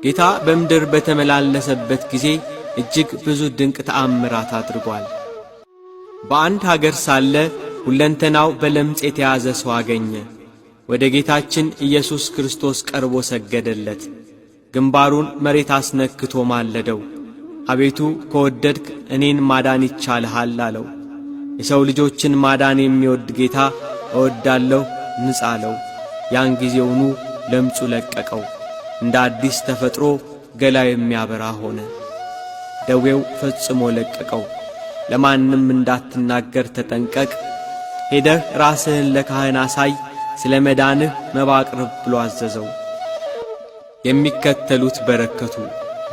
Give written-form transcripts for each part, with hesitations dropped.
ጌታ በምድር በተመላለሰበት ጊዜ እጅግ ብዙ ድንቅ ተአምራት አድርጓል። በአንድ ሀገር ሳለ ሁለንተናው በለምጽ የተያዘ ሰው አገኘ። ወደ ጌታችን ኢየሱስ ክርስቶስ ቀርቦ ሰገደለት። ግንባሩን መሬት አስነክቶ ማለደው። አቤቱ ከወደድክ እኔን ማዳን ይቻልሃል አለው። የሰው ልጆችን ማዳን የሚወድ ጌታ እወዳለሁ ንጻ አለው። ያን ጊዜውኑ ለምጹ ለቀቀው። እንደ አዲስ ተፈጥሮ ገላው የሚያበራ ሆነ። ደዌው ፈጽሞ ለቀቀው። ለማንም እንዳትናገር ተጠንቀቅ፣ ሄደህ ራስህን ለካህን አሳይ፣ ስለ መዳንህ መባ አቅርብ ብሎ አዘዘው። የሚከተሉት በረከቱ።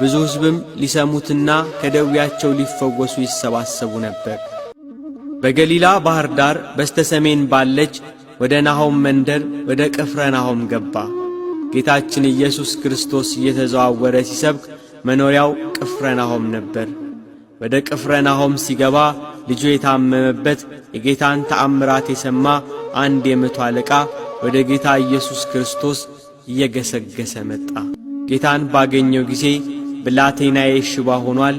ብዙ ሕዝብም ሊሰሙትና ከደዌያቸው ሊፈወሱ ይሰባሰቡ ነበር። በገሊላ ባሕር ዳር በስተሰሜን ባለች ወደ ናሆም መንደር ወደ ቅፍርናሆም ገባ። ጌታችን ኢየሱስ ክርስቶስ እየተዘዋወረ ሲሰብክ መኖሪያው ቅፍርናሆም ነበር። ወደ ቅፍርናሆም ሲገባ ልጁ የታመመበት የጌታን ተአምራት የሰማ አንድ የመቶ አለቃ ወደ ጌታ ኢየሱስ ክርስቶስ እየገሰገሰ መጣ። ጌታን ባገኘው ጊዜ ብላቴናዬ ሽባ ሆኗል፣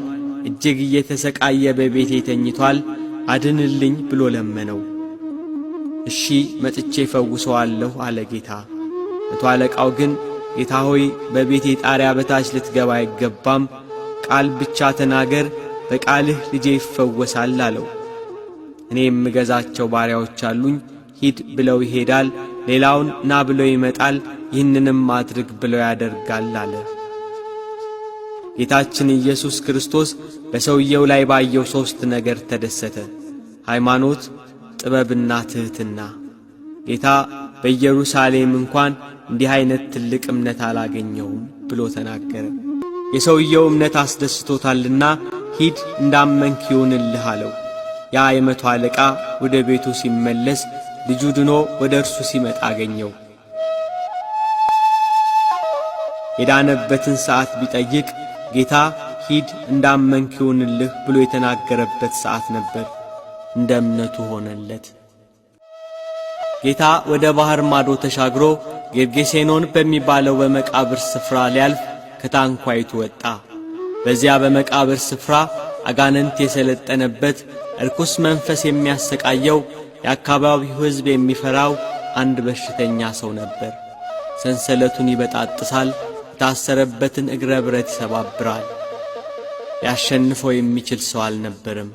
እጅግ እየተሰቃየ በቤቴ ተኝቷል፣ አድንልኝ ብሎ ለመነው። እሺ መጥቼ ፈውሰዋለሁ አለ ጌታ። መቶ አለቃው ግን ጌታ ሆይ በቤቴ ጣሪያ በታች ልትገባ አይገባም፣ ቃል ብቻ ተናገር፣ በቃልህ ልጄ ይፈወሳል አለው። እኔ የምገዛቸው ባሪያዎች አሉኝ፣ ሂድ ብለው ይሄዳል፣ ሌላውን ና ብለው ይመጣል፣ ይህንንም አድርግ ብለው ያደርጋል አለ። ጌታችን ኢየሱስ ክርስቶስ በሰውየው ላይ ባየው 3 ነገር ተደሰተ፤ ሃይማኖት፣ ጥበብና ትሕትና። ጌታ በኢየሩሳሌም እንኳን እንዲህ አይነት ትልቅ እምነት አላገኘውም ብሎ ተናገረ። የሰውየው እምነት አስደስቶታልና ሂድ እንዳመንክ ይሁንልህ አለው። ያ የመቶ አለቃ ወደ ቤቱ ሲመለስ ልጁ ድኖ ወደ እርሱ ሲመጣ አገኘው። የዳነበትን ሰዓት ቢጠይቅ ጌታ ሂድ እንዳመንክ ይሁንልህ ብሎ የተናገረበት ሰዓት ነበር። እንደ እምነቱ ሆነለት። ጌታ ወደ ባሕር ማዶ ተሻግሮ ጌርጌሴኖን በሚባለው በመቃብር ስፍራ ሊያልፍ ከታንኳይቱ ወጣ። በዚያ በመቃብር ስፍራ አጋንንት የሰለጠነበት እርኩስ መንፈስ የሚያሰቃየው የአካባቢው ሕዝብ የሚፈራው አንድ በሽተኛ ሰው ነበር። ሰንሰለቱን ይበጣጥሳል፣ የታሰረበትን እግረ ብረት ይሰባብራል። ያሸንፈው የሚችል ሰው አልነበረም።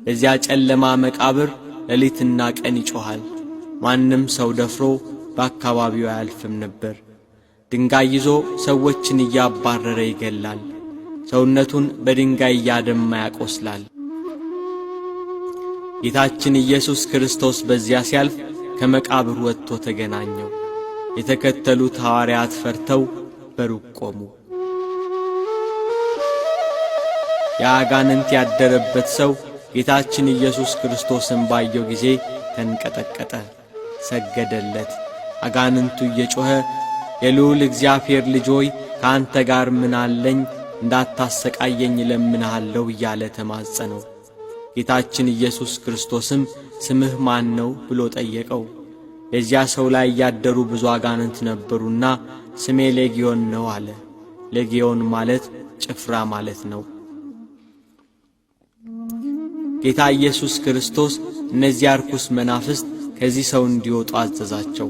በዚያ ጨለማ መቃብር ሌሊትና ቀን ይጮኻል። ማንም ሰው ደፍሮ በአካባቢው አያልፍም ነበር። ድንጋይ ይዞ ሰዎችን እያባረረ ይገላል። ሰውነቱን በድንጋይ እያደማ ያቆስላል። ጌታችን ኢየሱስ ክርስቶስ በዚያ ሲያልፍ ከመቃብር ወጥቶ ተገናኘው። የተከተሉት ሐዋርያት ፈርተው በሩቅ ቆሙ። የአጋንንት ያደረበት ሰው ጌታችን ኢየሱስ ክርስቶስን ባየው ጊዜ ተንቀጠቀጠ፣ ሰገደለት። አጋንንቱ እየጮኸ የልዑል እግዚአብሔር ልጅ ሆይ ከአንተ ጋር ምን አለኝ? እንዳታሰቃየኝ እለምንሃለሁ እያለ ተማጸነው። ጌታችን ኢየሱስ ክርስቶስም ስምህ ማን ነው ብሎ ጠየቀው። የዚያ ሰው ላይ ያደሩ ብዙ አጋንንት ነበሩና ስሜ ሌጊዮን ነው አለ። ሌጊዮን ማለት ጭፍራ ማለት ነው። ጌታ ኢየሱስ ክርስቶስ እነዚያ ርኩስ መናፍስት ከዚህ ሰው እንዲወጡ አዘዛቸው።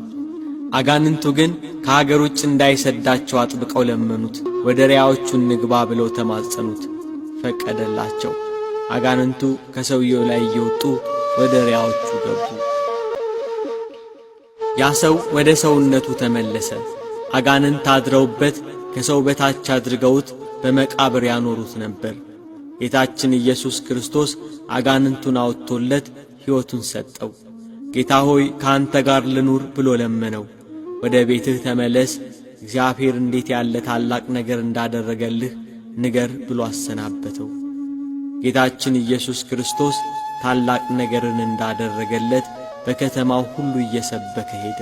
አጋንንቱ ግን ከሀገር ውጭ እንዳይሰዳቸው አጥብቀው ለመኑት። ወደ ሪያዎቹ እንግባ ብለው ተማጸኑት፣ ፈቀደላቸው። አጋንንቱ ከሰውየው ላይ እየወጡ ወደ ሪያዎቹ ገቡ። ያ ሰው ወደ ሰውነቱ ተመለሰ። አጋንንት አድረውበት ከሰው በታች አድርገውት በመቃብር ያኖሩት ነበር። ጌታችን ኢየሱስ ክርስቶስ አጋንንቱን አውጥቶለት ሕይወቱን ሰጠው። ጌታ ሆይ ከአንተ ጋር ልኑር ብሎ ለመነው። ወደ ቤትህ ተመለስ፣ እግዚአብሔር እንዴት ያለ ታላቅ ነገር እንዳደረገልህ ንገር ብሎ አሰናበተው። ጌታችን ኢየሱስ ክርስቶስ ታላቅ ነገርን እንዳደረገለት በከተማው ሁሉ እየሰበከ ሄደ።